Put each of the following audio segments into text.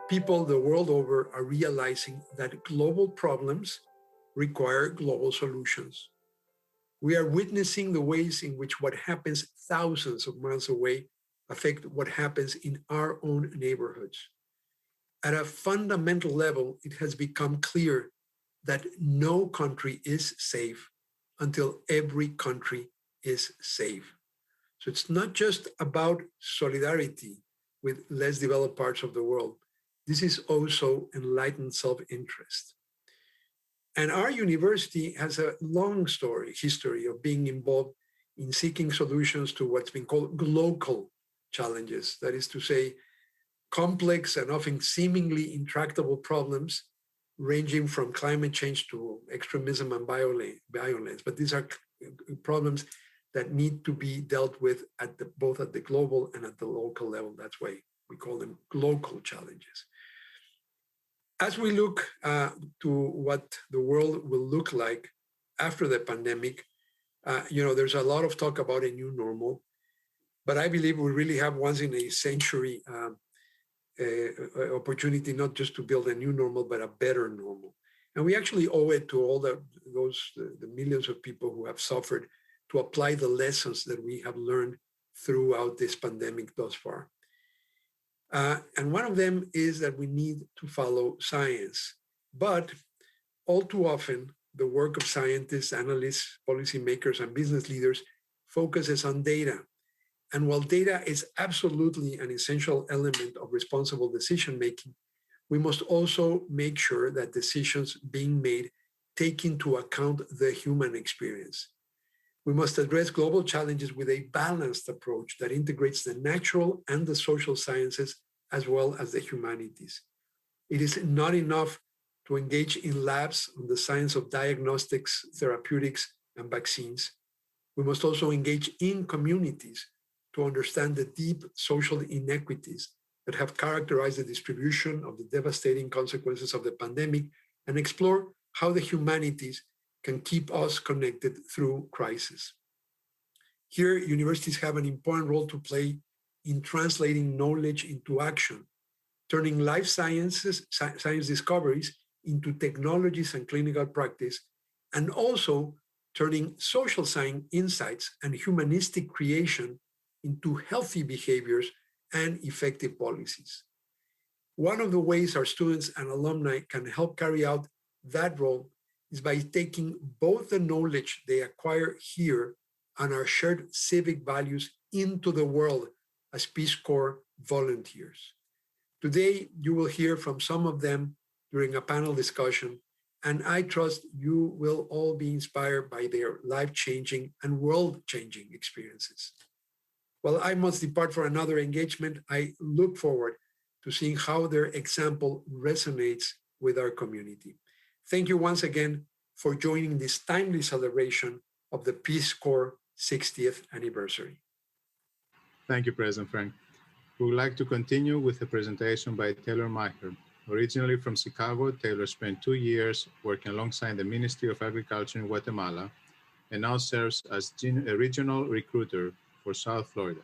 People the world over are realizing that global problems require global solutions. We are witnessing the ways in which what happens thousands of miles away affect what happens in our own neighborhoods. At a fundamental level, it has become clear that no country is safe until every country is safe. So it's not just about solidarity with less developed parts of the world. This is also enlightened self-interest. And our university has a long history of being involved in seeking solutions to what's been called local challenges. That is to say, complex and often seemingly intractable problems ranging from climate change to extremism and violence. But these are problems that need to be dealt with both at the global and at the local level. That's why we call them local challenges. As we look to what the world will look like after the pandemic, there's a lot of talk about a new normal, but I believe we really have once in a century opportunity not just to build a new normal, but a better normal. And we actually owe it to all the millions of people who have suffered to apply the lessons that we have learned throughout this pandemic thus far. And one of them is that we need to follow science. But all too often, the work of scientists, analysts, policymakers, and business leaders focuses on data. And while data is absolutely an essential element of responsible decision-making, we must also make sure that decisions being made take into account the human experience. We must address global challenges with a balanced approach that integrates the natural and the social sciences as well as the humanities. It is not enough to engage in labs on the science of diagnostics, therapeutics, and vaccines. We must also engage in communities to understand the deep social inequities that have characterized the distribution of the devastating consequences of the pandemic and explore how the humanities can keep us connected through crisis. Here, universities have an important role to play in translating knowledge into action, turning life science discoveries into technologies and clinical practice, and also turning social science insights and humanistic creation into healthy behaviors and effective policies. One of the ways our students and alumni can help carry out that role is by taking both the knowledge they acquire here and our shared civic values into the world as Peace Corps volunteers. Today, you will hear from some of them during a panel discussion, and I trust you will all be inspired by their life-changing and world-changing experiences. While I must depart for another engagement, I look forward to seeing how their example resonates with our community. Thank you once again for joining this timely celebration of the Peace Corps 60th anniversary. Thank you, President Frenk. We would like to continue with a presentation by Taylor Maher. Originally from Chicago, Taylor spent 2 years working alongside the Ministry of Agriculture in Guatemala and now serves as a regional recruiter for South Florida.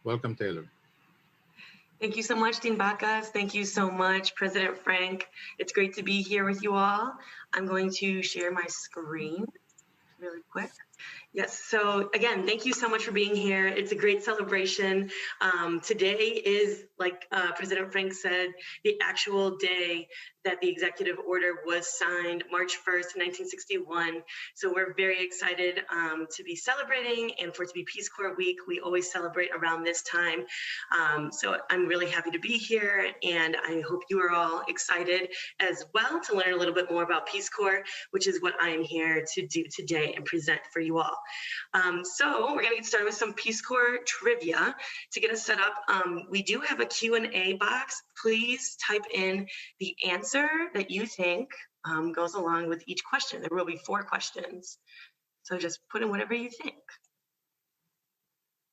Welcome, Taylor. Thank you so much, Dean Bacas. Thank you so much, President Frenk. It's great to be here with you all. I'm going to share my screen really quick. Yes, so again, thank you so much for being here. It's a great celebration. Today is, like President Frenk said, the actual day that the executive order was signed, March 1st, 1961. So we're very excited to be celebrating, and for it to be Peace Corps Week, we always celebrate around this time. So I'm really happy to be here, and I hope you are all excited as well to learn a little bit more about Peace Corps, which is what I am here to do today and present for you all. So we're gonna get started with some Peace Corps trivia. To get us set up, we do have a Q&A box. Please type in the answer that you think goes along with each question. There will be 4 questions. So just put in whatever you think.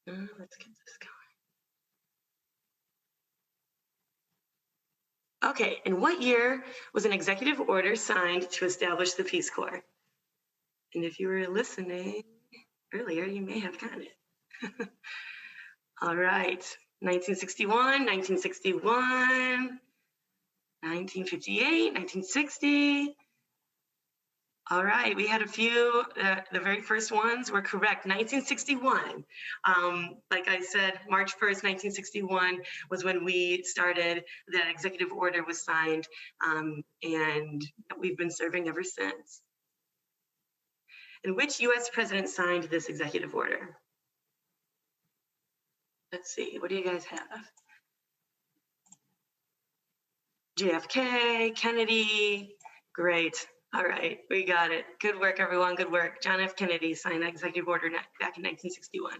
Let's get this going. Okay, in what year was an executive order signed to establish the Peace Corps? And if you were listening earlier, you may have gotten it. All right, 1961, 1961. 1958, 1960. All right, we had a few, the very first ones were correct, 1961. Like I said, March 1st, 1961 was when we started, that executive order was signed, and we've been serving ever since. And which US president signed this executive order? Let's see, what do you guys have? JFK, Kennedy, great. All right, we got it. Good work, everyone, good work. John F. Kennedy signed that executive order back in 1961.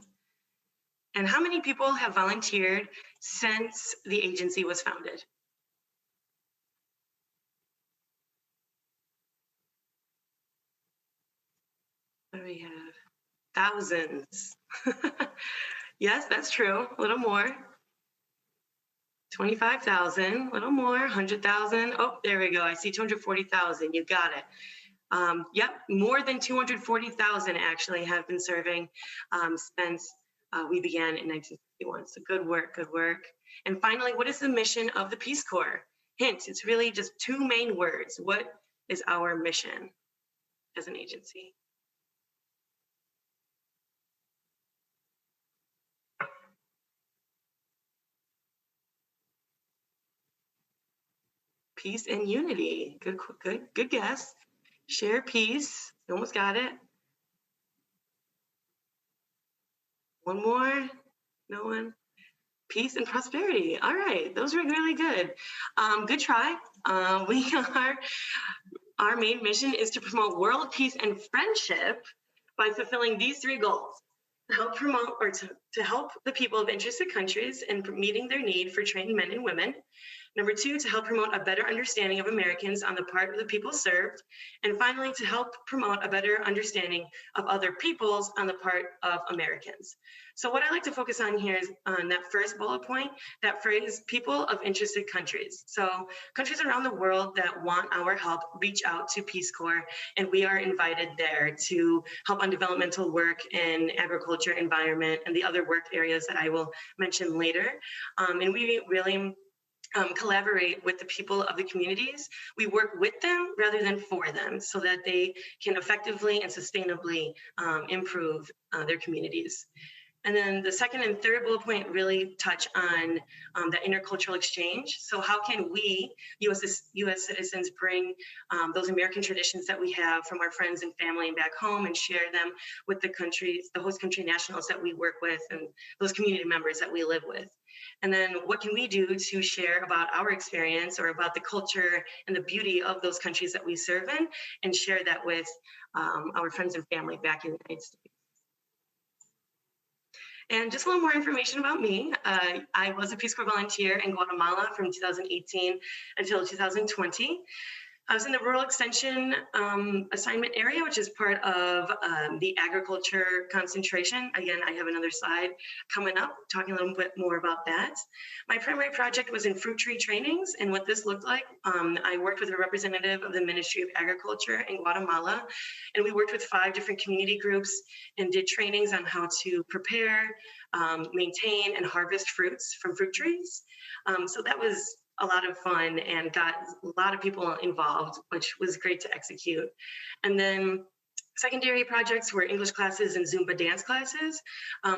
And how many people have volunteered since the agency was founded? What do we have? Thousands. Yes, that's true, a little more. 25,000, a little more, 100,000. Oh, there we go. I see 240,000. You got it. Yep, more than 240,000 actually have been serving since we began in 1961. So good work, good work. And finally, what is the mission of the Peace Corps? Hint, it's really just two main words. What is our mission as an agency? Peace and unity. Good guess. Share peace. You almost got it. One more. No one. Peace and prosperity. All right, those were really good. Good try. Our main mission is to promote world peace and friendship by fulfilling these three goals: to help promote, or to help the people of interested countries in meeting their need for trained men and women. Number two, to help promote a better understanding of Americans on the part of the people served. And finally, to help promote a better understanding of other peoples on the part of Americans. So what I like to focus on here is on that first bullet point, that phrase, people of interested countries. So countries around the world that want our help reach out to Peace Corps, and we are invited there to help on developmental work in agriculture, environment, and the other work areas that I will mention later. And we really collaborate with the people of the communities. We work with them rather than for them, so that they can effectively and sustainably improve their communities. And then the second and third bullet point really touch on the intercultural exchange. So how can we, US citizens, bring those American traditions that we have from our friends and family back home and share them with the countries, the host country nationals that we work with and those community members that we live with? And then what can we do to share about our experience or about the culture and the beauty of those countries that we serve in, and share that with our friends and family back in the United States? And just a little more information about me. I was a Peace Corps volunteer in Guatemala from 2018 until 2020. I was in the rural extension assignment area, which is part of the agriculture concentration. Again, I have another slide coming up, talking a little bit more about that. My primary project was in fruit tree trainings, and what this looked like, I worked with a representative of the Ministry of Agriculture in Guatemala, and we worked with 5 different community groups and did trainings on how to prepare, maintain, and harvest fruits from fruit trees. So that was a lot of fun and got a lot of people involved, which was great to execute. And then secondary projects were English classes and Zumba dance classes.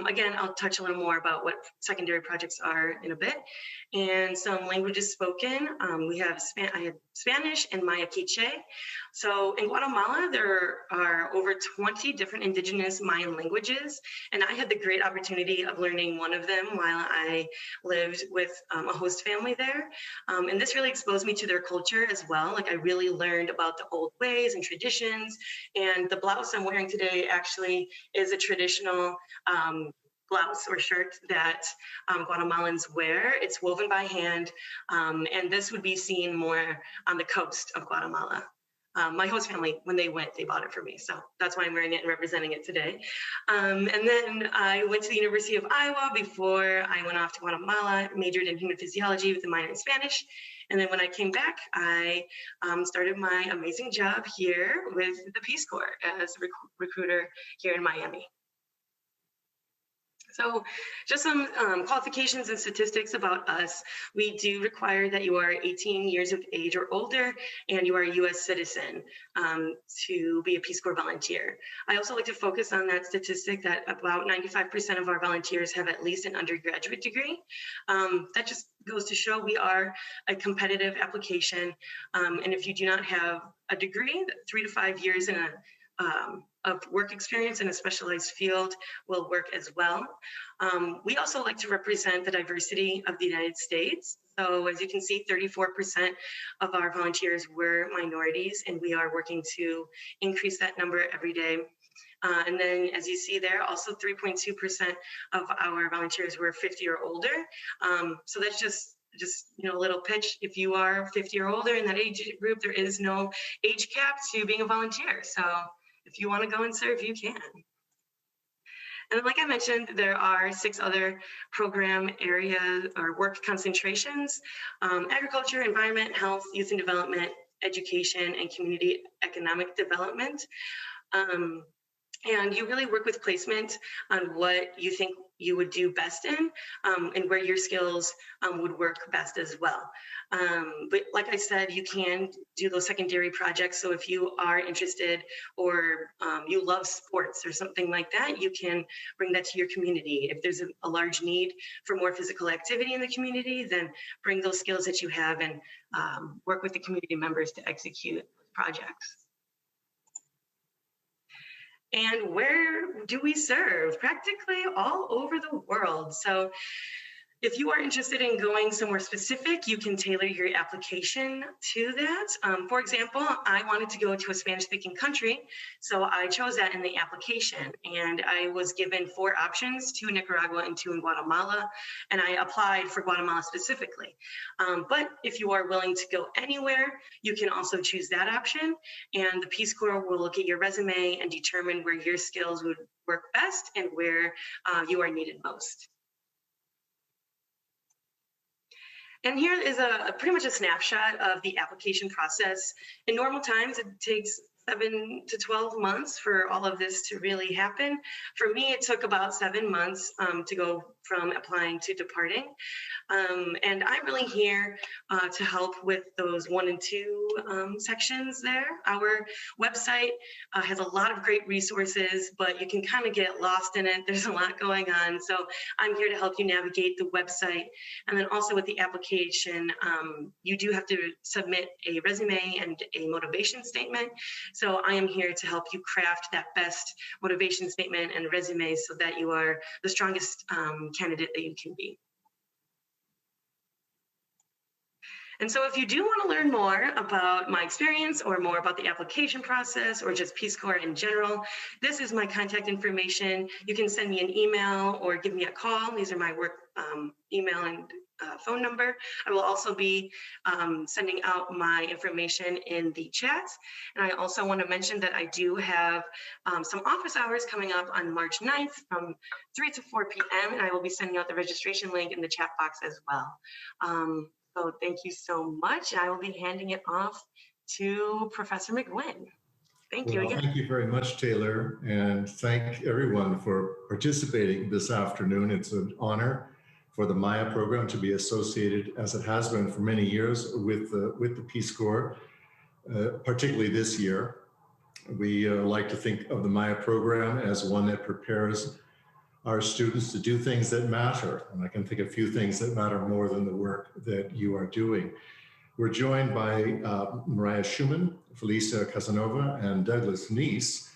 Again, I'll touch a little more about what secondary projects are in a bit. And some languages spoken. I had Spanish and MAIA. So in Guatemala, there are over 20 different indigenous Mayan languages, and I had the great opportunity of learning one of them while I lived with a host family there. And this really exposed me to their culture as well. Like, I really learned about the old ways and traditions, and the blouse I'm wearing today actually is a traditional blouse or shirt that Guatemalans wear. It's woven by hand, and this would be seen more on the coast of Guatemala. My host family, when they went, they bought it for me. So that's why I'm wearing it and representing it today. And then I went to the University of Iowa before I went off to Guatemala, majored in human physiology with a minor in Spanish. And then when I came back, I started my amazing job here with the Peace Corps as a recruiter here in Miami. So just some qualifications and statistics about us. We do require that you are 18 years of age or older and you are a U.S. citizen to be a Peace Corps volunteer. I also like to focus on that statistic that about 95% of our volunteers have at least an undergraduate degree. That just goes to show we are a competitive application. And if you do not have a degree, 3 to 5 years in of work experience in a specialized field will work as well. We also like to represent the diversity of the United States. So as you can see, 34% of our volunteers were minorities, and we are working to increase that number every day. And then as you see there, also 3.2% of our volunteers were 50 or older. So that's just a little pitch. If you are 50 or older in that age group, there is no age cap to being a volunteer. So if you want to go and serve, you can. And like I mentioned, there are 6 other program areas or work concentrations: agriculture, environment, health, youth and development, education, and community economic development. And you really work with placement on what you think you would do best in and where your skills would work best as well. But like I said, you can do those secondary projects. So if you are interested or you love sports or something like that, you can bring that to your community. If there's a large need for more physical activity in the community, then bring those skills that you have and work with the community members to execute projects. And where do we serve? Practically all over the world. So if you are interested in going somewhere specific, you can tailor your application to that. For example, I wanted to go to a Spanish-speaking country, so I chose that in the application. And I was given 4 options, 2 in Nicaragua and 2 in Guatemala, and I applied for Guatemala specifically. But if you are willing to go anywhere, you can also choose that option, and the Peace Corps will look at your resume and determine where your skills would work best and where you are needed most. And here is pretty much a snapshot of the application process. In normal times, it takes 7 to 12 months for all of this to really happen. For me, it took about 7 months to go from applying to departing. And I'm really here to help with those 1 and 2 sections there. Our website has a lot of great resources, but you can kind of get lost in it. There's a lot going on. So I'm here to help you navigate the website. And then also with the application, you do have to submit a resume and a motivation statement. So I am here to help you craft that best motivation statement and resume so that you are the strongest candidate that you can be. And so if you do want to learn more about my experience or more about the application process or just Peace Corps in general, this is my contact information. You can send me an email or give me a call. These are my work email and phone number. I will also be sending out my information in the chat. And I also want to mention that I do have some office hours coming up on March 9th from 3 to 4 p.m. And I will be sending out the registration link in the chat box as well. So thank you so much. I will be handing it off to Professor McGuinn. Thank you again. Thank you very much, Taylor, and thank everyone for participating this afternoon. It's an honor for the MAIA program to be associated, as it has been for many years, with the Peace Corps, particularly this year. We like to think of the MAIA program as one that prepares our students to do things that matter. And I can think of few things that matter more than the work that you are doing. We're joined by Mariah Schuemann, Felicia Casanova, and Douglas Neese.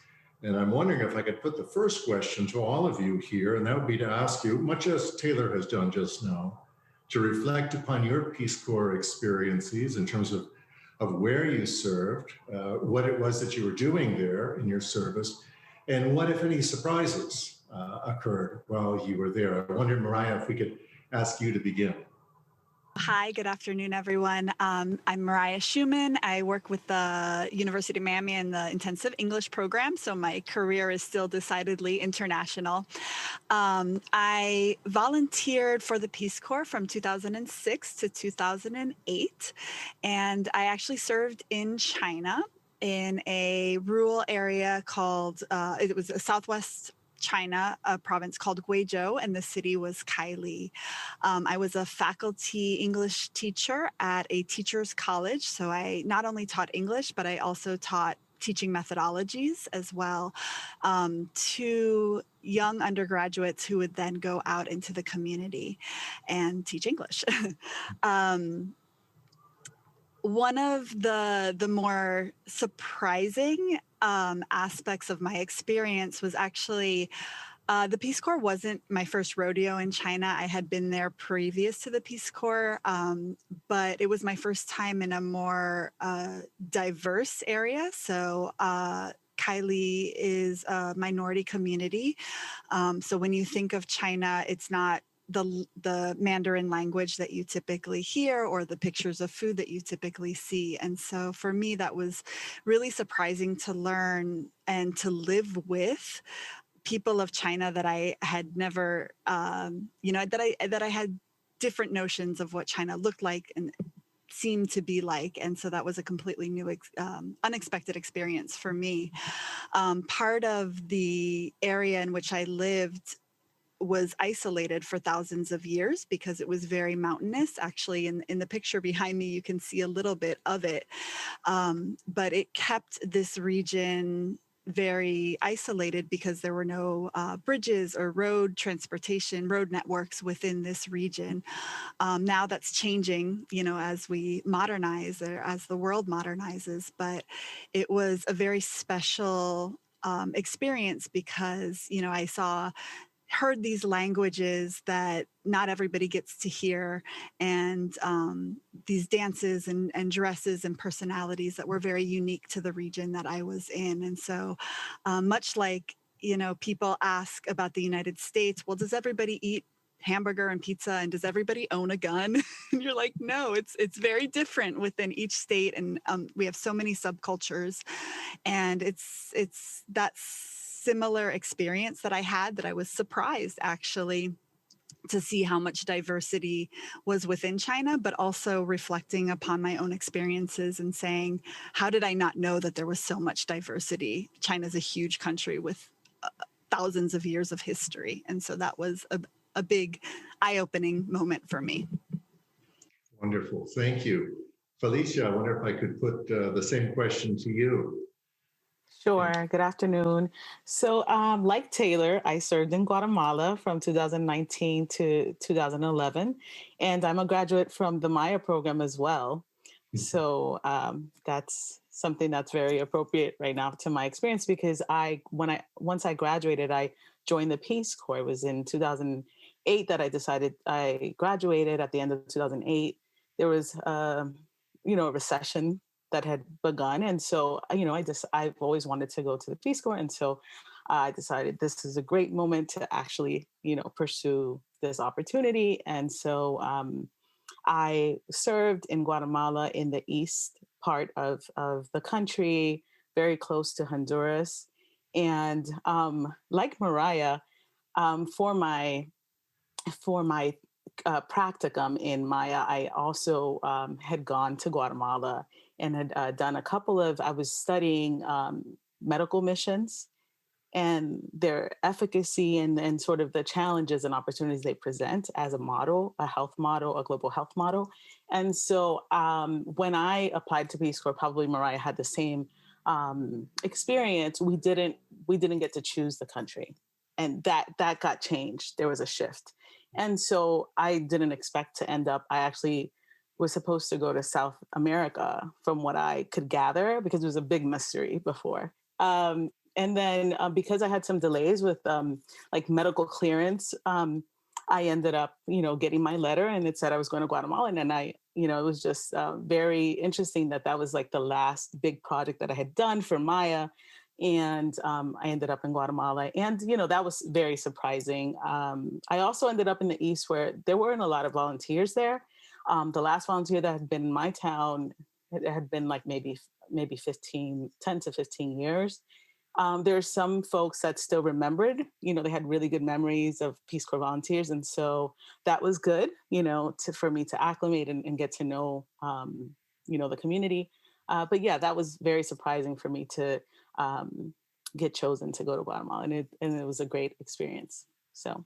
And I'm wondering if I could put the first question to all of you here, and that would be to ask you, much as Taylor has done just now, to reflect upon your Peace Corps experiences in terms of where you served, what it was that you were doing there in your service, and what, if any, surprises occurred while you were there. I wondered, Mariah, if we could ask you to begin. Hi, good afternoon, everyone. I'm Mariah Schuemann. I work with the University of Miami in the intensive English program, so my career is still decidedly international. I volunteered for the Peace Corps from 2006 to 2008, and I actually served in China in a rural area called, it was Southwest China, a province called Guizhou, and the city was Kaili. I was a faculty English teacher at a teacher's college. So I not only taught English, but I also taught teaching methodologies as well to young undergraduates who would then go out into the community and teach English. One of the more surprising aspects of my experience was actually the Peace Corps wasn't my first rodeo in China. I had been there previous to the Peace Corps, but it was my first time in a more diverse area. So Kaili is a minority community. So when you think of China, it's not the Mandarin language that you typically hear or the pictures of food that you typically see. And so for me, that was really surprising to learn and to live with people of China that I had never, that I had different notions of what China looked like and seemed to be like. And so that was a completely new, unexpected experience for me. Part of the area in which I lived was isolated for thousands of years because it was very mountainous. Actually, in the picture behind me, you can see a little bit of it. But it kept this region very isolated because there were no bridges or road networks within this region. Now that's changing, as we modernize or as the world modernizes, but it was a very special experience because, I heard these languages that not everybody gets to hear, and these dances and dresses and personalities that were very unique to the region that I was in. And so much like, people ask about the United States, well, does everybody eat hamburger and pizza, and does everybody own a gun? And you're like, no, it's very different within each state, and we have so many subcultures, and it's that similar experience that I had that I was surprised actually to see how much diversity was within China, but also reflecting upon my own experiences and saying, how did I not know that there was so much diversity? China's a huge country with thousands of years of history. And so that was a big eye-opening moment for me. Wonderful, thank you. Felicia, I wonder if I could put the same question to you. Sure. Good afternoon. So like Taylor, I served in Guatemala from 2019 to 2011, and I'm a graduate from the MAIA program as well. So that's something that's very appropriate right now to my experience, because once I graduated, I joined the Peace Corps. It was in 2008 that I decided I graduated. At the end of 2008, there was a recession that had begun. And so, I've always wanted to go to the Peace Corps. And so I decided this is a great moment to actually, pursue this opportunity. And so I served in Guatemala in the east part of the country, very close to Honduras. And like Mariah, for my practicum in MAIA, I also had gone to Guatemala and had done I was studying medical missions and their efficacy and sort of the challenges and opportunities they present as a model, a health model, a global health model. And so when I applied to Peace Corps, probably Mariah had the same experience. We didn't get to choose the country, and that got changed. There was a shift. And so I didn't expect to end up, I actually was supposed to go to South America from what I could gather, because it was a big mystery before. And then because I had some delays with like medical clearance, I ended up, getting my letter, and it said I was going to Guatemala. And then it was just very interesting that was like the last big project that I had done for MAIA. And I ended up in Guatemala, and that was very surprising. I also ended up in the East, where there weren't a lot of volunteers there. The last volunteer that had been in my town, it had been like maybe 10 to 15 years. There are some folks that still remembered, they had really good memories of Peace Corps volunteers. And so that was good, for me to acclimate and get to know, the community. But yeah, that was very surprising for me to get chosen to go to Guatemala, and it was a great experience. So.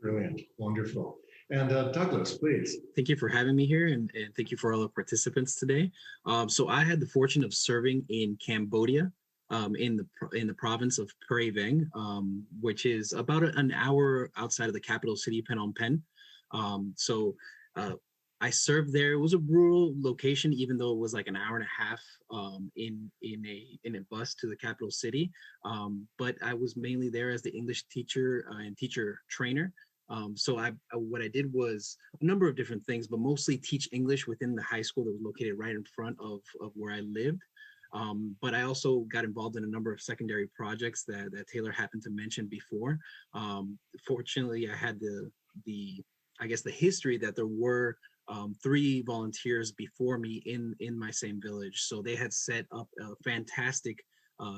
Brilliant, wonderful. And Douglas, please. Thank you for having me here, and thank you for all the participants today. So I had the fortune of serving in Cambodia, in the province of Prey Veng, which is about an hour outside of the capital city, Phnom Penh. I served there. It was a rural location, even though it was like an hour and a half in a bus to the capital city. But I was mainly there as the English teacher and teacher trainer. What I did was a number of different things, but mostly teach English within the high school that was located right in front of where I lived. But I also got involved in a number of secondary projects that Taylor happened to mention before. Fortunately, I had the history that there were 3 volunteers before me in my same village. So they had set up a fantastic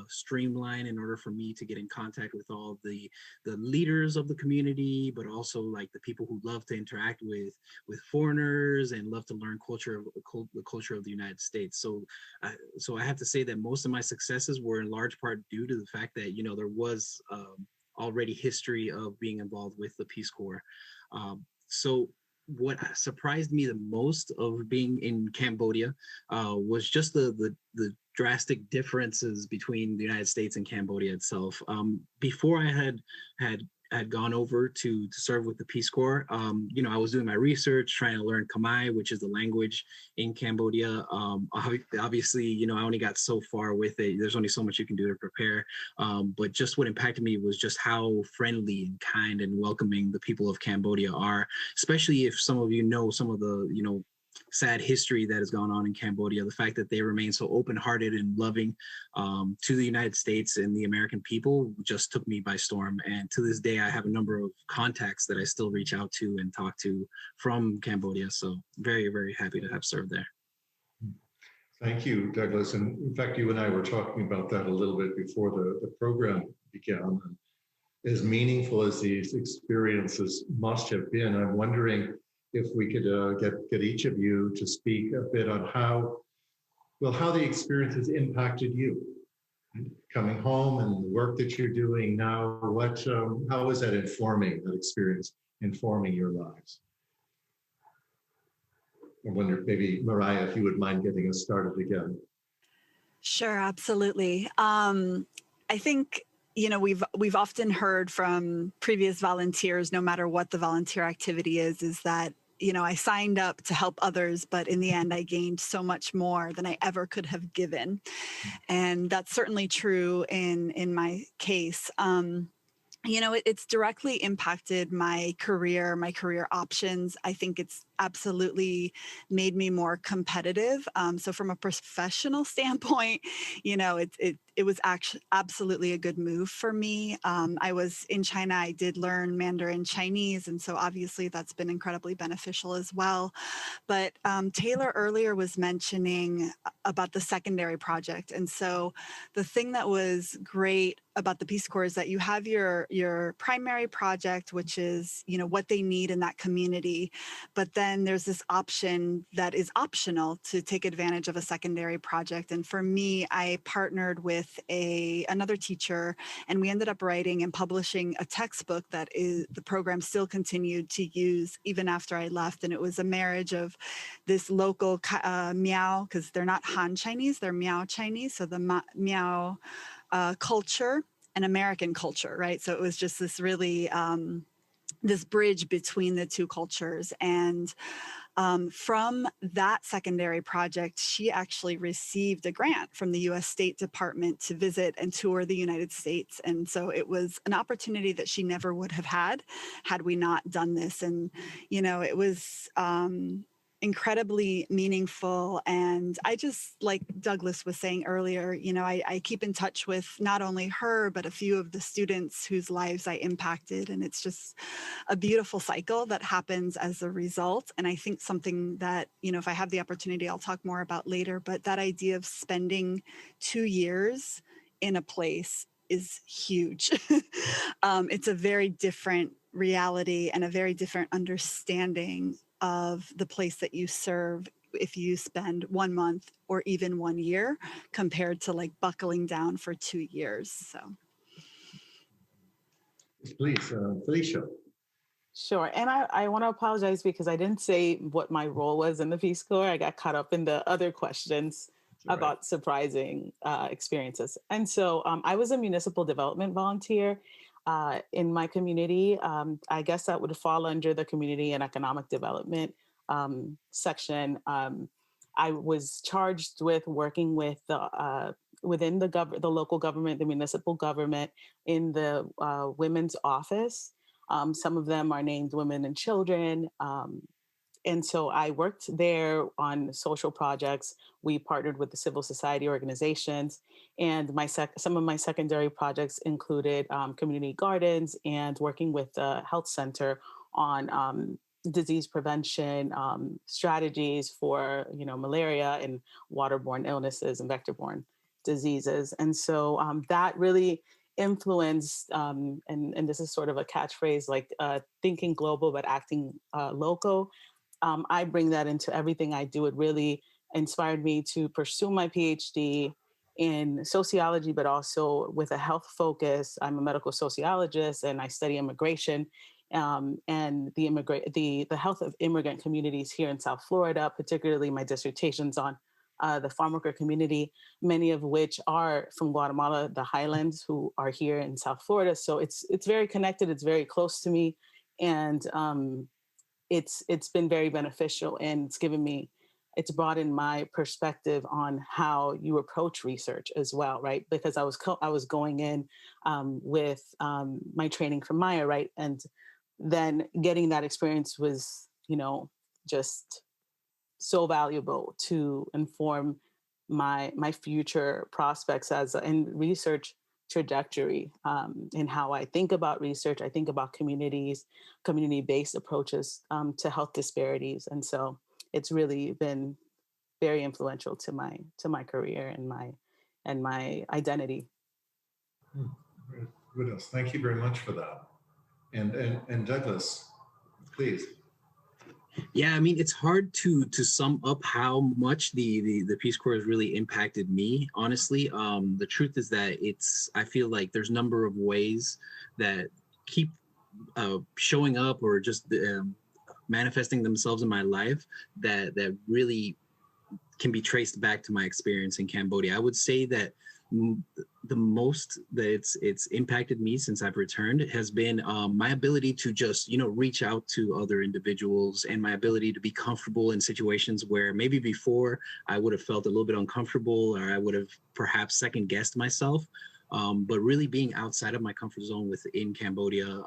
streamline in order for me to get in contact with all the leaders of the community, but also like the people who love to interact with foreigners and love to learn the culture of the United States. So I have to say that most of my successes were in large part due to the fact that, you know, there was already history of being involved with the Peace Corps. So what surprised me the most of being in Cambodia was just the drastic differences between the United States and Cambodia itself. Before I had gone over to serve with the Peace Corps, you know, I was doing my research, trying to learn Khmer, which is the language in Cambodia. Obviously, you know, I only got so far with it. There's only so much you can do to prepare. But just what impacted me was just how friendly and kind and welcoming the people of Cambodia are, especially if some of you know some of the, you know, sad history that has gone on in Cambodia. The fact that they remain so open-hearted and loving to the United States and the American people just took me by storm. And to this day, I have a number of contacts that I still reach out to and talk to from Cambodia. So very, very happy to have served there. Thank you, Douglas. And in fact, you and I were talking about that a little bit before the program began. As meaningful as these experiences must have been, I'm wondering if we could get each of you to speak a bit on how the experiences impacted you coming home and the work that you're doing now. How is that experience informing your lives? I wonder, maybe Mariah, if you would mind getting us started again. Sure, absolutely. I think, you know, we've often heard from previous volunteers, no matter what the volunteer activity is that, you know, I signed up to help others, but in the end, I gained so much more than I ever could have given. And that's certainly true in my case. You know, it's directly impacted my career options. I think it's absolutely made me more competitive. So from a professional standpoint, you know, it was actually absolutely a good move for me. I was in China. I did learn Mandarin Chinese, and so obviously that's been incredibly beneficial as well. But Taylor earlier was mentioning about the secondary project, and so the thing that was great about the Peace Corps is that you have your primary project, which is, you know, what they need in that community, but then there's this option that is optional to take advantage of a secondary project. And for me, I partnered with another teacher, and we ended up writing and publishing a textbook that the program still continued to use even after I left. And it was a marriage of this local Miao, because they're not Han Chinese, they're Miao Chinese, so the Miao culture and American culture, right? So it was just this really this bridge between the two cultures. And from that secondary project, she actually received a grant from the U.S. State Department to visit and tour the United States. And so it was an opportunity that she never would have had we not done this. And, you know, it was incredibly meaningful. And I just, like Douglas was saying earlier, you know, I keep in touch with not only her, but a few of the students whose lives I impacted. And it's just a beautiful cycle that happens as a result. And I think something that, you know, if I have the opportunity, I'll talk more about later, but that idea of spending 2 years in a place is huge. It's a very different reality and a very different understanding of the place that you serve if you spend 1 month or even 1 year compared to like buckling down for 2 years. So. Please, Felicia. Sure. And I want to apologize because I didn't say what my role was in the Peace Corps. I got caught up in the other questions about surprising experiences. And so I was a municipal development volunteer in my community. I guess that would fall under the community and economic development section. I was charged with working with within the local government, the municipal government, in the women's office. Some of them are named Women and Children. And so I worked there on social projects. We partnered with the civil society organizations. And some of my secondary projects included community gardens and working with the health center on disease prevention strategies for, malaria and waterborne illnesses and vector-borne diseases. And so that really influenced, and this is sort of a catchphrase, like thinking global but acting local. I bring that into everything I do. It really inspired me to pursue my Ph.D. in sociology, but also with a health focus. I'm a medical sociologist and I study immigration and the health of immigrant communities here in South Florida. Particularly my dissertation's on the farm worker community, many of which are from Guatemala, the highlands, who are here in South Florida. So it's very connected. It's very close to me, and it's been very beneficial, and it's broadened my perspective on how you approach research as well, right? Because I was going in with my training from MAIA, right, and then getting that experience was, just so valuable to inform my future prospects in research trajectory, in how I think about research. I think about community-based approaches to health disparities, and so it's really been very influential to my career and my identity. Good. Thank you very much for that. And Douglas, please. Yeah, I mean, it's hard to sum up how much the Peace Corps has really impacted me, honestly. The truth is that I feel like there's a number of ways that keep showing up or just manifesting themselves in my life that really can be traced back to my experience in Cambodia. I would say that the most that it's impacted me since I've returned has been my ability to just, reach out to other individuals, and my ability to be comfortable in situations where maybe before I would have felt a little bit uncomfortable, or I would have perhaps second guessed myself. But really being outside of my comfort zone within Cambodia,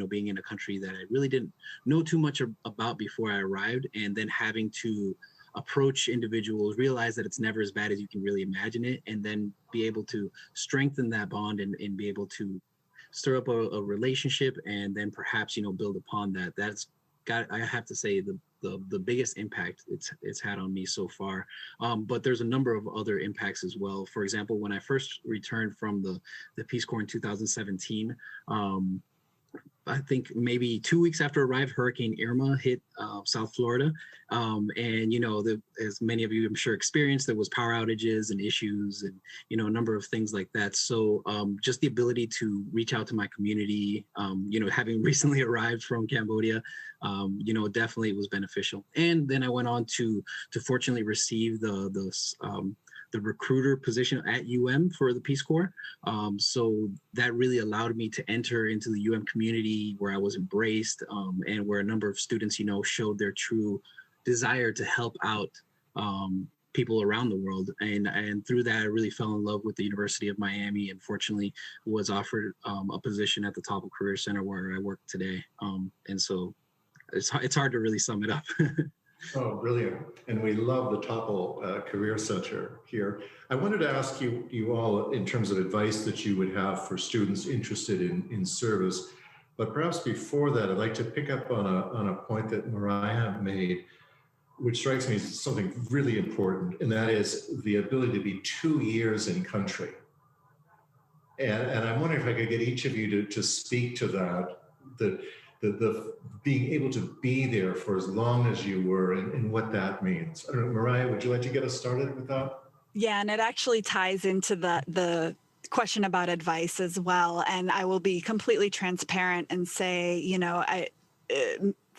being in a country that I really didn't know too much about before I arrived, and then having to approach individuals, realize that it's never as bad as you can really imagine it, and then be able to strengthen that bond and be able to stir up a relationship, and then perhaps, build upon that. That's got, I have to say, the biggest impact it's had on me so far. But there's a number of other impacts as well. For example, when I first returned from the Peace Corps in 2017, I think maybe 2 weeks after I arrived, Hurricane Irma hit South Florida. And, as many of you I'm sure experienced, there was power outages and issues and, a number of things like that. So just the ability to reach out to my community, having recently arrived from Cambodia, definitely was beneficial. And then I went on to fortunately receive the recruiter position at for the Peace Corps. So that really allowed me to enter into the community where I was embraced, and where a number of students, showed their true desire to help out people around the world. And through that, I really fell in love with the University of Miami, and fortunately was offered a position at the Toppel Career Center where I work today. And so it's hard to really sum it up. Oh, brilliant. And we love the Toppel Career Center here. I wanted to ask you all in terms of advice that you would have for students interested in service. But perhaps before that, I'd like to pick up on a point that Mariah made, which strikes me as something really important, and that is the ability to be 2 years in country. And I'm wondering if I could get each of you to speak to that the being able to be there for as long as you were and what that means. I don't know, Mariah, would you like to get us started with that? Yeah, and it actually ties into the question about advice as well. And I will be completely transparent and say, you know,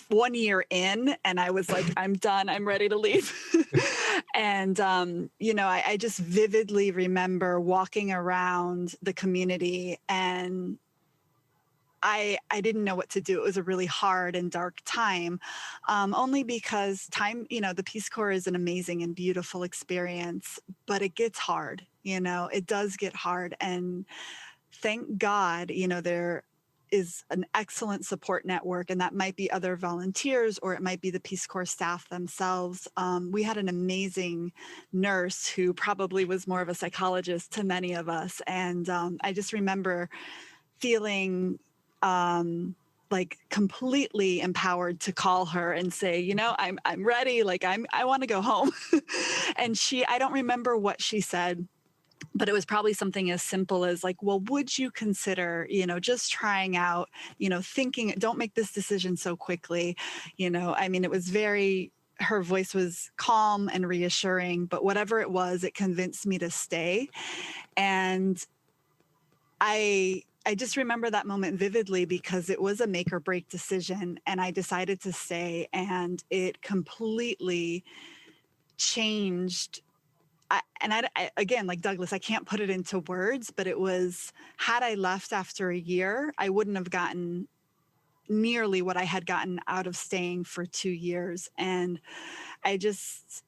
1 year in, and I was like, I'm done, I'm ready to leave. And, you know, I just vividly remember walking around the community, and I didn't know what to do. It was a really hard and dark time, only because time, you know, the Peace Corps is an amazing and beautiful experience, but it gets hard, you know, it does get hard. And thank God, you know, there is an excellent support network, and that might be other volunteers or it might be the Peace Corps staff themselves. We had an amazing nurse who probably was more of a psychologist to many of us. And I just remember feeling like completely empowered to call her and say, you know, I'm ready. Like I want to go home. And I don't remember what she said, but it was probably something as simple as like, well, would you consider, you know, just trying out, you know, thinking, don't make this decision so quickly. You know, I mean, it was her voice was calm and reassuring, but whatever it was, it convinced me to stay. And I just remember that moment vividly because it was a make or break decision, and I decided to stay, and it completely changed. Again, like Douglas, I can't put it into words, but it was, had I left after a year, I wouldn't have gotten nearly what I had gotten out of staying for 2 years. And I just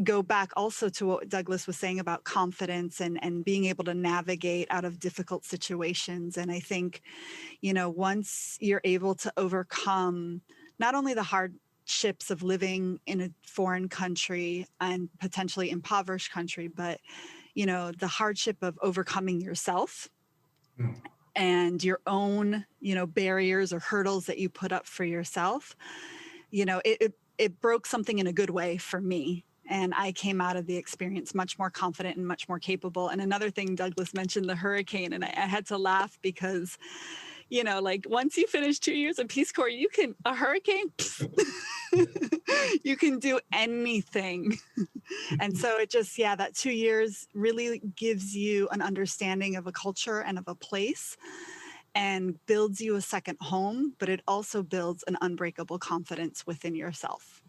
go back also to what Douglas was saying about confidence and being able to navigate out of difficult situations. And I think, you know, once you're able to overcome not only the hardships of living in a foreign country and potentially impoverished country, but, you know, the hardship of overcoming yourself and your own, you know, barriers or hurdles that you put up for yourself, you know, it broke something in a good way for me. And I came out of the experience much more confident and much more capable. And another thing, Douglas mentioned the hurricane, and I had to laugh because, you know, like once you finish 2 years of Peace Corps, a hurricane, you can do anything. And so it just, yeah, that 2 years really gives you an understanding of a culture and of a place and builds you a second home, but it also builds an unbreakable confidence within yourself.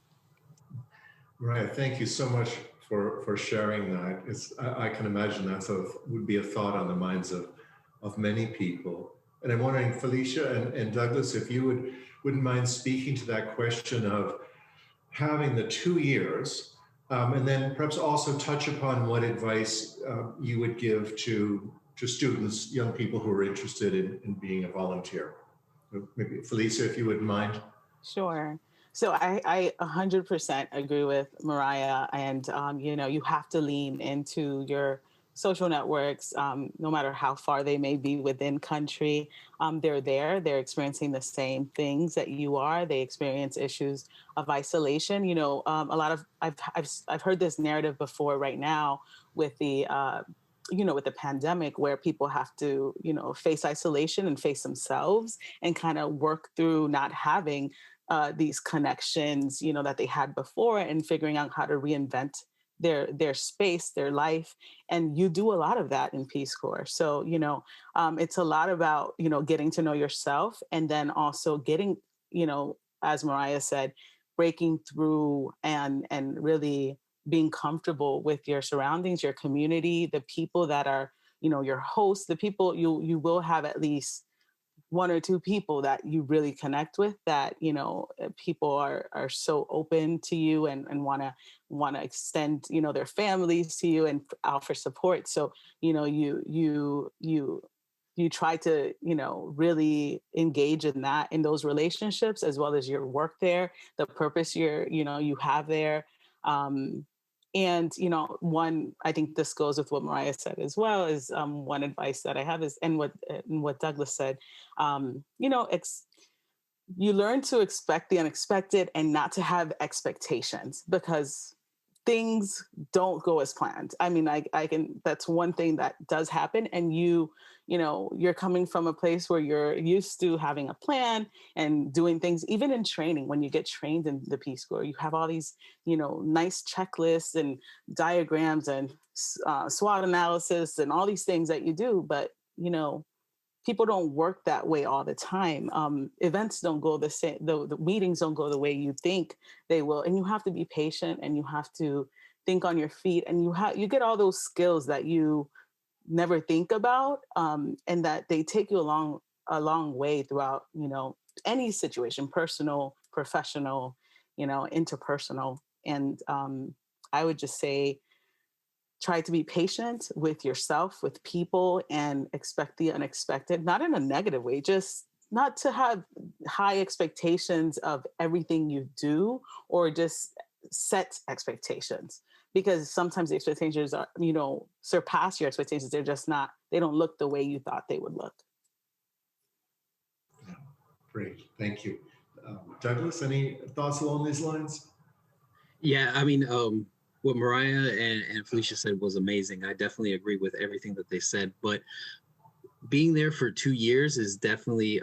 Right. Thank you so much for sharing that. I can imagine would be a thought on the minds of many people. And I'm wondering, Felicia and Douglas, if you wouldn't mind speaking to that question of having the 2 years, and then perhaps also touch upon what advice you would give to students, young people who are interested in being a volunteer. Maybe Felicia, if you wouldn't mind. Sure. So I 100% agree with Mariah, and you know, you have to lean into your social networks, no matter how far they may be within country. They're experiencing the same things that you are. They experience issues of isolation. You know, a lot of I've heard this narrative before right now with the you know, with the pandemic, where people have to, you know, face isolation and face themselves and kind of work through not having these connections, you know, that they had before, and figuring out how to reinvent their space, their life. And you do a lot of that in Peace Corps. So, you know, it's a lot about, you know, getting to know yourself, and then also getting, you know, as Mariah said, breaking through and really being comfortable with your surroundings, your community, the people that are, you know, your hosts, the people you will have at least 1 or 2 people that you really connect with, that, you know, people are so open to you and want to extend, you know, their families to you and offer support. So, you know, you try to, you know, really engage in those relationships, as well as your work there, the purpose you have there. And, you know, I think this goes with what Mariah said as well, is one advice that I have is, and what Douglas said, you know, you learn to expect the unexpected and not to have expectations, because things don't go as planned. I mean, that's one thing that does happen, and you you're coming from a place where you're used to having a plan and doing things, even in training. When you get trained in the Peace Corps, you have all these, nice checklists and diagrams and SWOT analysis and all these things that you do. But, people don't work that way all the time. Events don't go the same, the meetings don't go the way you think they will. And you have to be patient, and you have to think on your feet, and you get all those skills that you never think about, and that they take you a long way throughout, any situation, personal, professional, interpersonal. And I would just say, try to be patient with yourself, with people, and expect the unexpected, not in a negative way, just not to have high expectations of everything you do, or just set expectations, because sometimes the expectations are, surpass your expectations. They're just not, they don't look the way you thought they would look. Yeah, great, thank you. Douglas, any thoughts along these lines? Yeah, I mean, what Mariah and Felicia said was amazing. I definitely agree with everything that they said, but being there for 2 years is definitely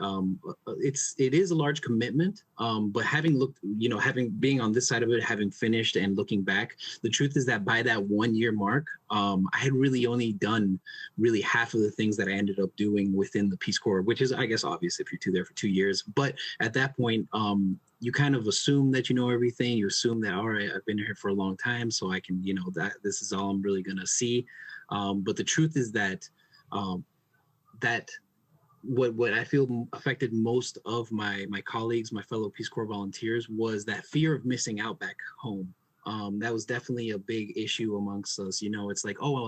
it is a large commitment, but having looked, being on this side of it, having finished and looking back, the truth is that by that 1 year mark, I had really only done really half of the things that I ended up doing within the Peace Corps, which is, I guess, obvious if you're there for 2 years. But at that point, you kind of assume that you know everything. You assume that, all right, I've been here for a long time, so I can, that this is all I'm really gonna see. But the truth is that that what I feel affected most of my colleagues, my fellow Peace Corps volunteers, was that fear of missing out back home. That was definitely a big issue amongst us. It's like, oh, well,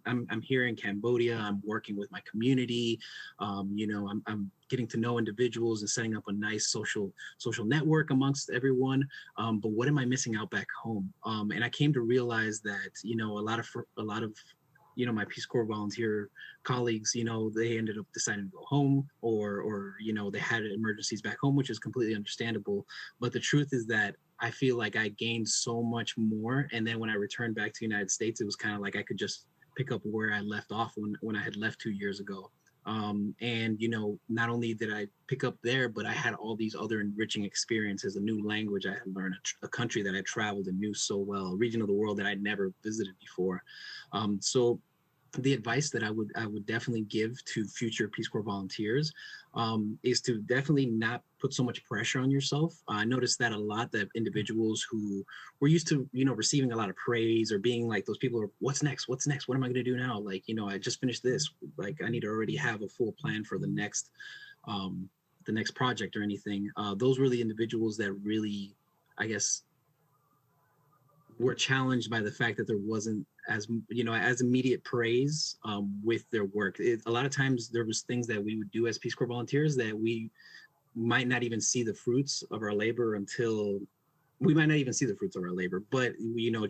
I'm here in Cambodia, I'm working with my community, I'm getting to know individuals and setting up a nice social network amongst everyone. But what am I missing out back home? And I came to realize that, a lot of my Peace Corps volunteer colleagues, they ended up deciding to go home, or they had emergencies back home, which is completely understandable. But the truth is that I feel like I gained so much more. And then when I returned back to the United States, it was kind of like I could just pick up where I left off when I had left 2 years ago. And, not only did I pick up there, but I had all these other enriching experiences, a new language I had learned, a country that I traveled and knew so well, a region of the world that I'd never visited before. So the advice that I would definitely give to future Peace Corps volunteers is to definitely not put so much pressure on yourself. I noticed that a lot, that individuals who were used to, receiving a lot of praise, or being like those people are, what's next? What am I going to do now? Like, I just finished this, like I need to already have a full plan for the next project or anything. Those were the individuals that really, I guess, were challenged by the fact that there wasn't as immediate praise with their work. A lot of times there was things that we would do as Peace Corps volunteers that we might not even see the fruits of our labor but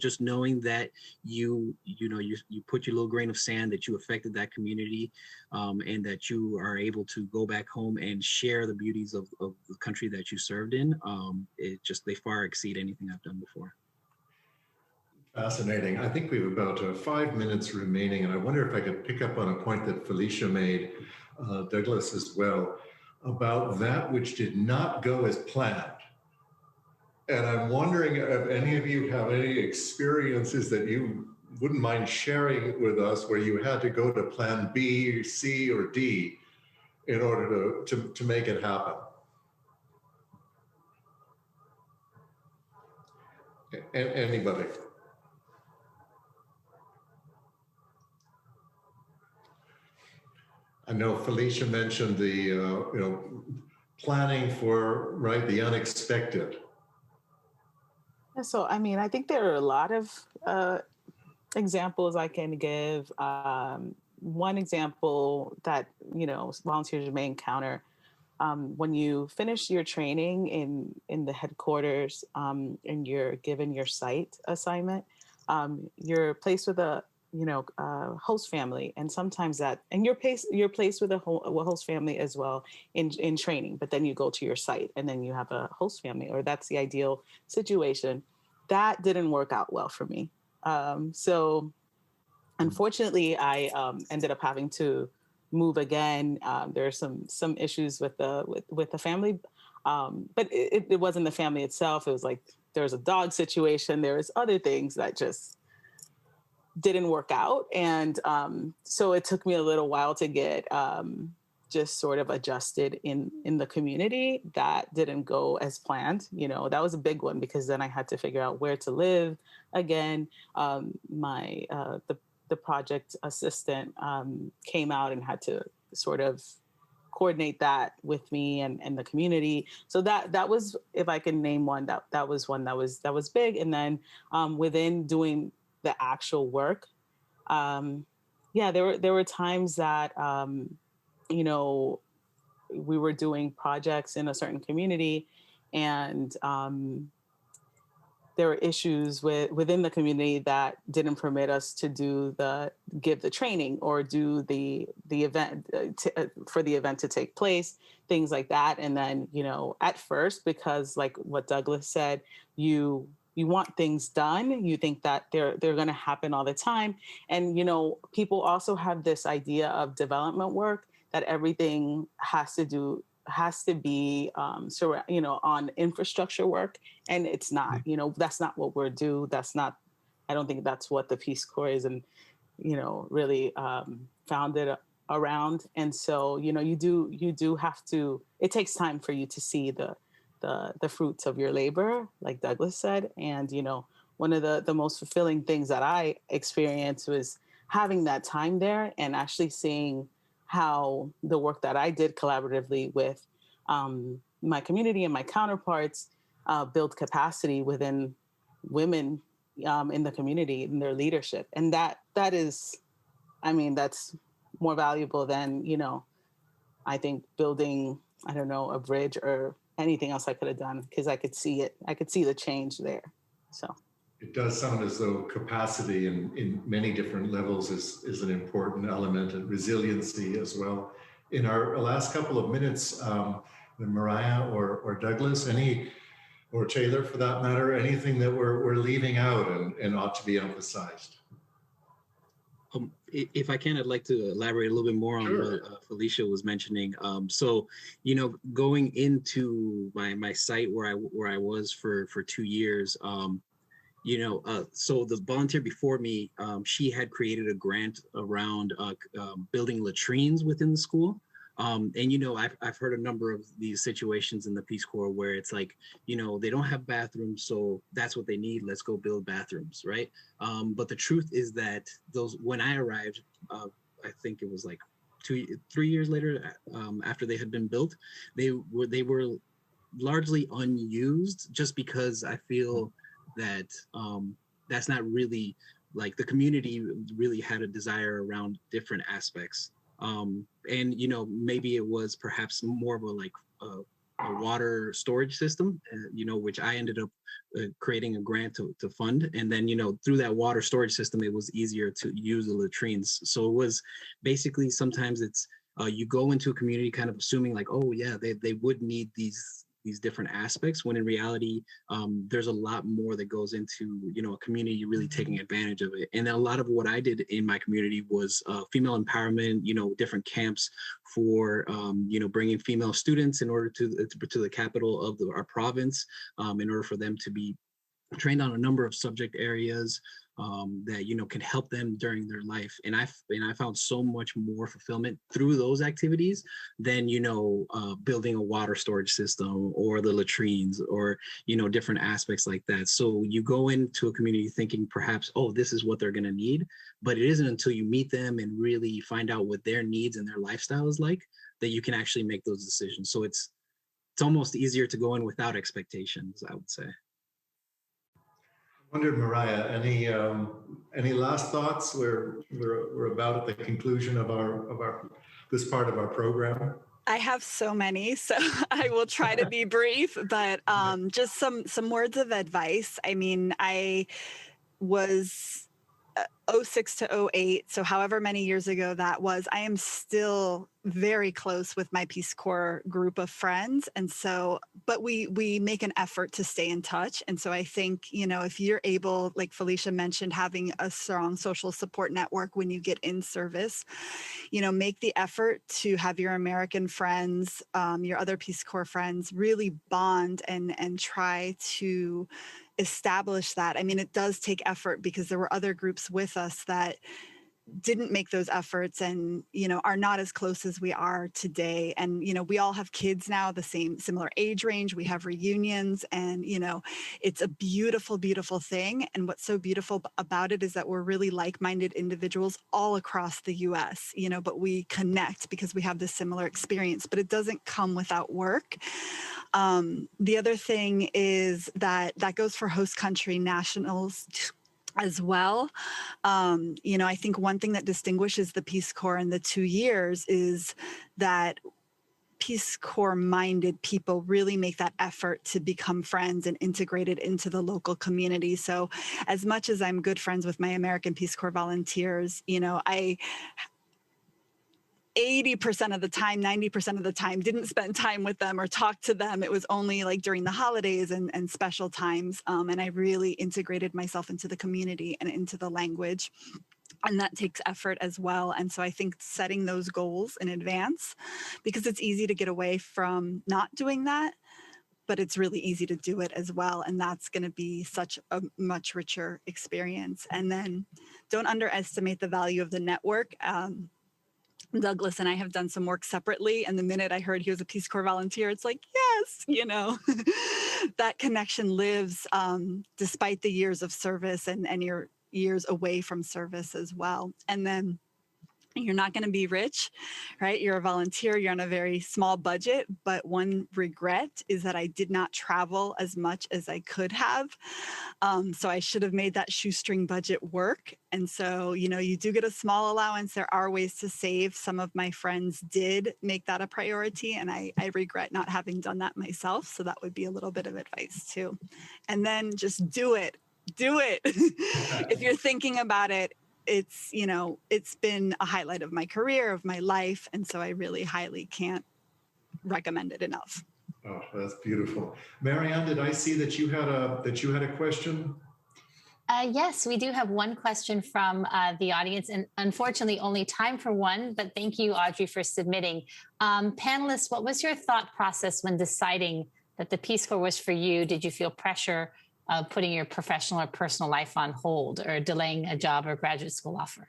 just knowing that you put your little grain of sand, that you affected that community, and that you are able to go back home and share the beauties of the country that you served in, they far exceed anything I've done before. Fascinating. I think we have about 5 minutes remaining, and I wonder if I could pick up on a point that Felicia made, Douglas as well, about that which did not go as planned. And I'm wondering if any of you have any experiences that you wouldn't mind sharing with us where you had to go to plan B, C, or D in order to make it happen. Anybody? I know Felicia mentioned the, planning for, the unexpected. So, I think there are a lot of examples I can give. One example that, volunteers may encounter, when you finish your training in the headquarters, and you're given your site assignment, you're placed with a host family, and sometimes you're placed with a host family as well in training, but then you go to your site and then you have a host family, or that's the ideal situation. That didn't work out well for me. So unfortunately, I ended up having to move again. There are some issues with the family, but it wasn't the family itself. It was like there was a dog situation. There was other things that just didn't work out, and so it took me a little while to get just sort of adjusted in the community. That didn't go as planned. You know, that was a big one, because then I had to figure out where to live again. The project assistant came out and had to sort of coordinate that with me and the community. So that was, if I can name one, that was one that was big. And then within doing the actual work, there were times that you know, we were doing projects in a certain community, and there were issues within the community that didn't permit us to give the training or do the event for the event to take place, things like that. And then, you know, at first, because like what Douglas said, you want things done, you think that they're going to happen all the time. And, you know, people also have this idea of development work, that everything has to be you know, on infrastructure work, and it's not. You know, that's not what we're do. That's not. I don't think that's what the Peace Corps is, and you know, really founded around. And so, you know, you do have to. It takes time for you to see the fruits of your labor, like Douglas said. And you know, one of the most fulfilling things that I experienced was having that time there and actually seeing how the work that I did collaboratively with my community and my counterparts build capacity within women in the community, in their leadership. And that is, I mean, that's more valuable than, you know, I think building, I don't know, a bridge or anything else I could have done, because I could see it. I could see the change there. So. It does sound as though capacity in many different levels is an important element, and resiliency as well. In our last couple of minutes, Mariah or Douglas, or Taylor for that matter, anything that we're leaving out and ought to be emphasized? If I can, I'd like to elaborate a little bit more on what Felicia was mentioning. So, you know, going into my site where I was for 2 years, you know, so the volunteer before me, she had created a grant around building latrines within the school. And, you know, I've heard a number of these situations in the Peace Corps where it's like, you know, they don't have bathrooms, so that's what they need. Let's go build bathrooms, right? But the truth is that when I arrived, I think it was like 3 years later, after they had been built, they were largely unused, just because I feel that that's not really, like, the community really had a desire around different aspects. And, you know, maybe it was perhaps more of a water storage system, you know, which I ended up creating a grant to fund. And then, you know, through that water storage system, it was easier to use the latrines. So it was basically, sometimes it's, you go into a community kind of assuming like, oh yeah, they would need these different aspects, when in reality, there's a lot more that goes into, you know, a community really taking advantage of it. And a lot of what I did in my community was female empowerment, you know, different camps for, you know, bringing female students in order to the capital of our province, in order for them to be trained on a number of subject areas that, you know, can help them during their life. And I found so much more fulfillment through those activities than, you know, building a water storage system or the latrines or, you know, different aspects like that. So you go into a community thinking perhaps, oh, this is what they're going to need, but it isn't until you meet them and really find out what their needs and their lifestyle is like that you can actually make those decisions. So it's almost easier to go in without expectations, I would say. I wondered, Mariah, any last thoughts? We're about at the conclusion of our this part of our program. I have so many, so I will try to be brief, but just some words of advice. I mean, I was 06 to 08, so however many years ago that was, I am still very close with my Peace Corps group of friends. And so, but we make an effort to stay in touch. And so I think, you know, if you're able, like Felicia mentioned, having a strong social support network when you get in service, you know, make the effort to have your American friends, your other Peace Corps friends really bond and try to establish that. I mean, it does take effort because there were other groups with us that didn't make those efforts and, you know, are not as close as we are today. And, you know, we all have kids now, the similar age range. We have reunions and, you know, it's a beautiful, beautiful thing. And what's so beautiful about it is that we're really like-minded individuals all across the US, you know, but we connect because we have this similar experience, but it doesn't come without work. The other thing is that goes for host country nationals as well. You know, I think one thing that distinguishes the Peace Corps in the 2 years is that Peace Corps minded people really make that effort to become friends and integrated into the local community. So as much as I'm good friends with my American Peace Corps volunteers, you know, 80% of the time, 90% of the time, didn't spend time with them or talk to them. It was only like during the holidays and special times. And I really integrated myself into the community and into the language. And that takes effort as well. And so I think setting those goals in advance, because it's easy to get away from not doing that, but it's really easy to do it as well. And that's going to be such a much richer experience. And then don't underestimate the value of the network. Douglas and I have done some work separately. And the minute I heard he was a Peace Corps volunteer, it's like, yes, you know, that connection lives despite the years of service and your years away from service as well. And then you're not going to be rich, right? You're a volunteer, you're on a very small budget, but one regret is that I did not travel as much as I could have. So I should have made that shoestring budget work. And so, you know, you do get a small allowance. There are ways to save. Some of my friends did make that a priority, and I regret not having done that myself. So that would be a little bit of advice too. And then just do it. Do it. If you're thinking about it, it's, you know, it's been a highlight of my career, of my life. And so I really highly can't recommend it enough. Oh, that's beautiful. Marianne, did I see that you had a question? Yes, we do have one question from the audience, and unfortunately only time for one, but thank you, Audrey, for submitting. Panelists, what was your thought process when deciding that the Peace Corps was for you? Did you feel pressure of putting your professional or personal life on hold or delaying a job or graduate school offer?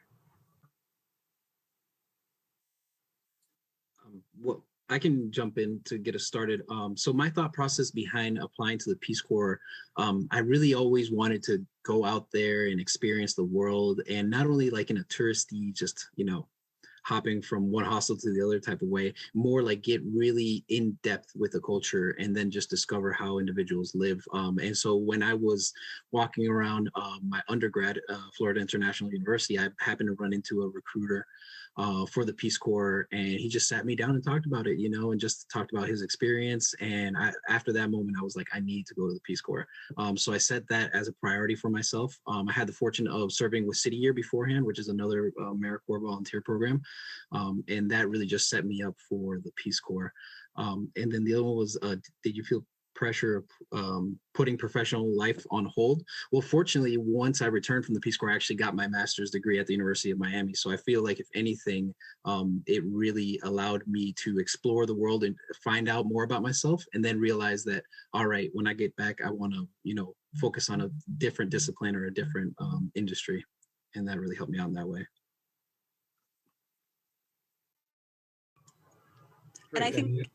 Well, I can jump in to get us started. So my thought process behind applying to the Peace Corps, I really always wanted to go out there and experience the world, and not only like in a touristy, just, you know, hopping from one hostel to the other type of way, more like get really in depth with the culture and then just discover how individuals live. And so when I was walking around my undergrad, Florida International University, I happened to run into a recruiter for the Peace Corps, and he just sat me down and talked about it, you know, and just talked about his experience. And after that moment, I was like, I need to go to the Peace Corps. So I set that as a priority for myself. I had the fortune of serving with City Year beforehand, which is another AmeriCorps volunteer program. And that really just set me up for the Peace Corps. And then the other one was, did you feel pressure of putting professional life on hold? Well, fortunately, once I returned from the Peace Corps, I actually got my master's degree at the University of Miami. So I feel like, if anything, it really allowed me to explore the world and find out more about myself, and then realize that, all right, when I get back, I want to, you know, focus on a different discipline or a different industry. And that really helped me out in that way. And I think,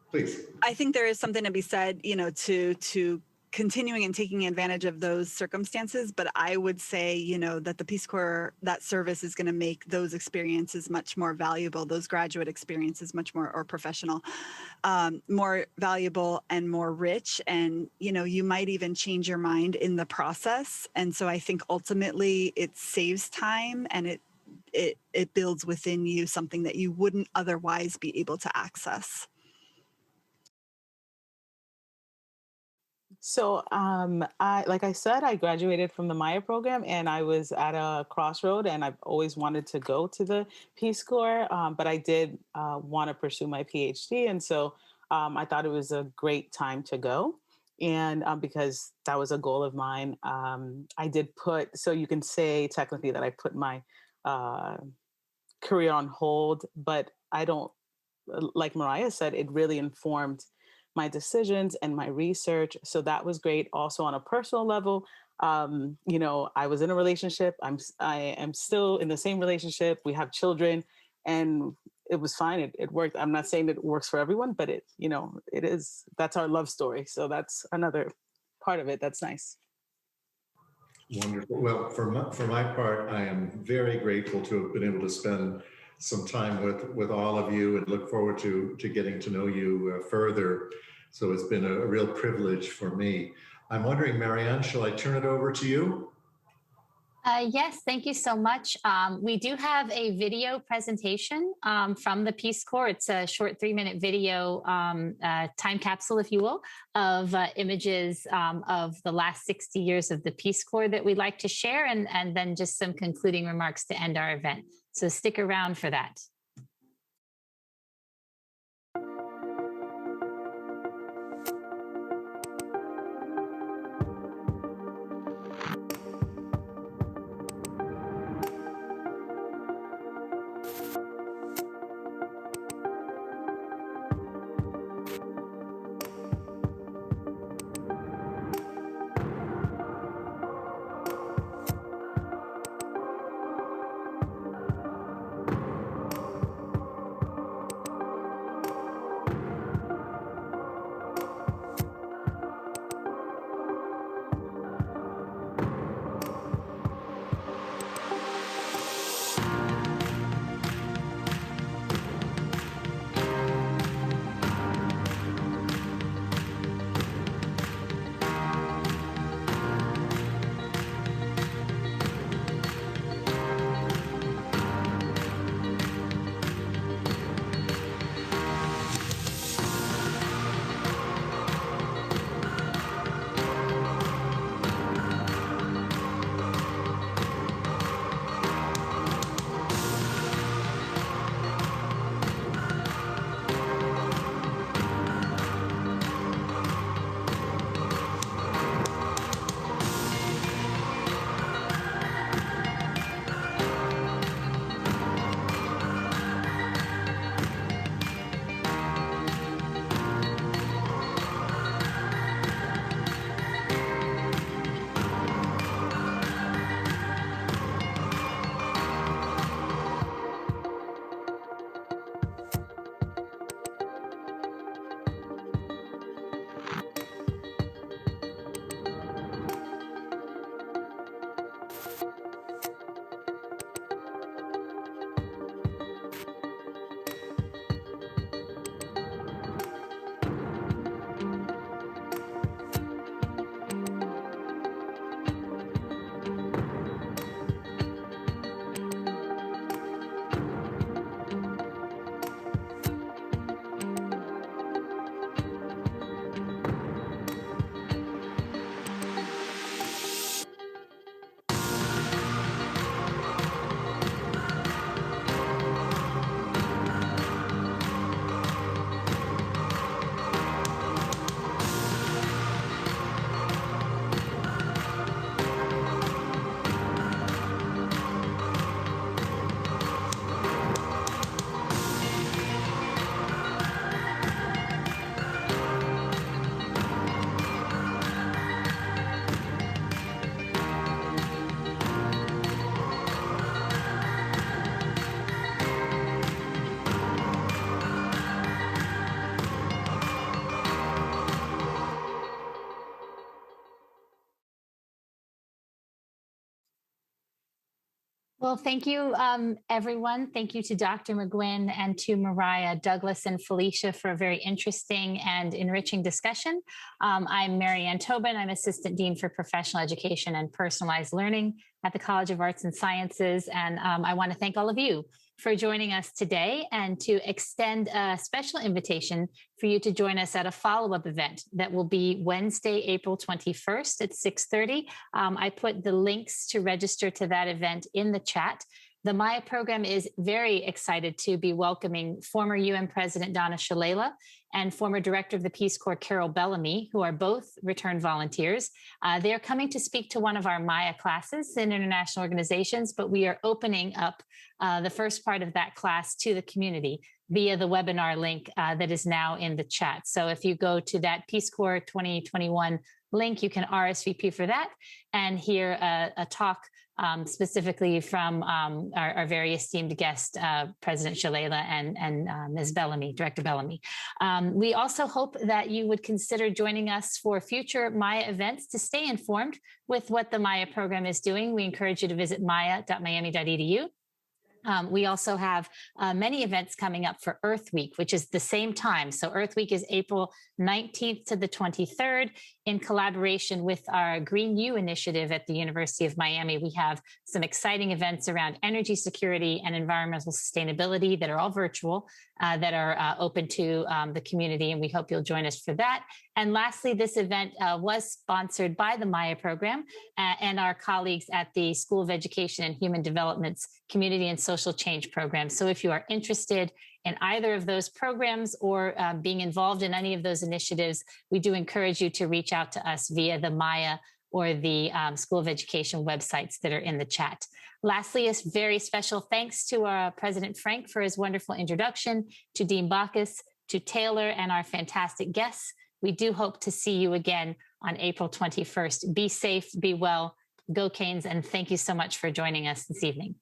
please. I think there is something to be said, you know, to continuing and taking advantage of those circumstances. But I would say, you know, that the Peace Corps, that service is going to make those experiences much more valuable, those graduate experiences much more, or professional, more valuable and more rich. And, you know, you might even change your mind in the process. And so I think ultimately it saves time, and it builds within you something that you wouldn't otherwise be able to access. So, like I said, I graduated from the MAIA program, and I was at a crossroad, and I've always wanted to go to the Peace Corps, but I did want to pursue my PhD, and so I thought it was a great time to go, and because that was a goal of mine, I did put. So you can say technically that I put my career on hold, but I don't. Like Mariah said, it really informed my decisions and my research. So that was great. Also on a personal level, I was in a relationship. I am still in the same relationship. We have children, and it was fine. It worked. I'm not saying that it works for everyone, but it is. That's our love story. So that's another part of it. That's nice. Wonderful. Well, for my part, I am very grateful to have been able to spend some time with all of you and look forward to getting to know you further. So it's been a real privilege for me. I'm wondering, Marianne, shall I turn it over to you? Yes, thank you so much. We do have a video presentation from the Peace Corps. It's a short 3-minute video time capsule, if you will, of images of the last 60 years of the Peace Corps that we'd like to share, and then just some concluding remarks to end our event. So stick around for that. Well, thank you, everyone. Thank you to Dr. McGuinn and to Mariah, Douglas, and Felicia for a very interesting and enriching discussion. I'm Marianne Tobin. I'm Assistant Dean for Professional Education and Personalized Learning at the College of Arts and Sciences. And I want to thank all of you for joining us today and to extend a special invitation for you to join us at a follow-up event that will be Wednesday, April 21st at 6:30. I put the links to register to that event in the chat. The MAIA program is very excited to be welcoming former UN President Donna Shalala and former Director of the Peace Corps, Carol Bellamy, who are both returned volunteers. They are coming to speak to one of our MAIA classes in international organizations, but we are opening up the first part of that class to the community via the webinar link that is now in the chat. So if you go to that Peace Corps 2021 link, you can RSVP for that and hear a talk specifically from our very esteemed guest, President Shalala and Ms. Bellamy, Director Bellamy. We also hope that you would consider joining us for future MAIA events to stay informed with what the MAIA program is doing. We encourage you to visit maia.miami.edu. We also have many events coming up for Earth Week, which is the same time. So Earth Week is April 19th to the 23rd in collaboration with our Green U initiative at the University of Miami. We have some exciting events around energy security and environmental sustainability that are all virtual, that are open to the community, and we hope you'll join us for that. And lastly, this event was sponsored by the MAIA program and our colleagues at the School of Education and Human Development's Community and Social Change program. So if you are interested in either of those programs or being involved in any of those initiatives, we do encourage you to reach out to us via the MAIA or the School of Education websites that are in the chat. Lastly, a very special thanks to our President Frenk for his wonderful introduction, to Dean Bacchus, to Taylor, and our fantastic guests. We do hope to see you again on April 21st. Be safe, be well, go Canes, and thank you so much for joining us this evening.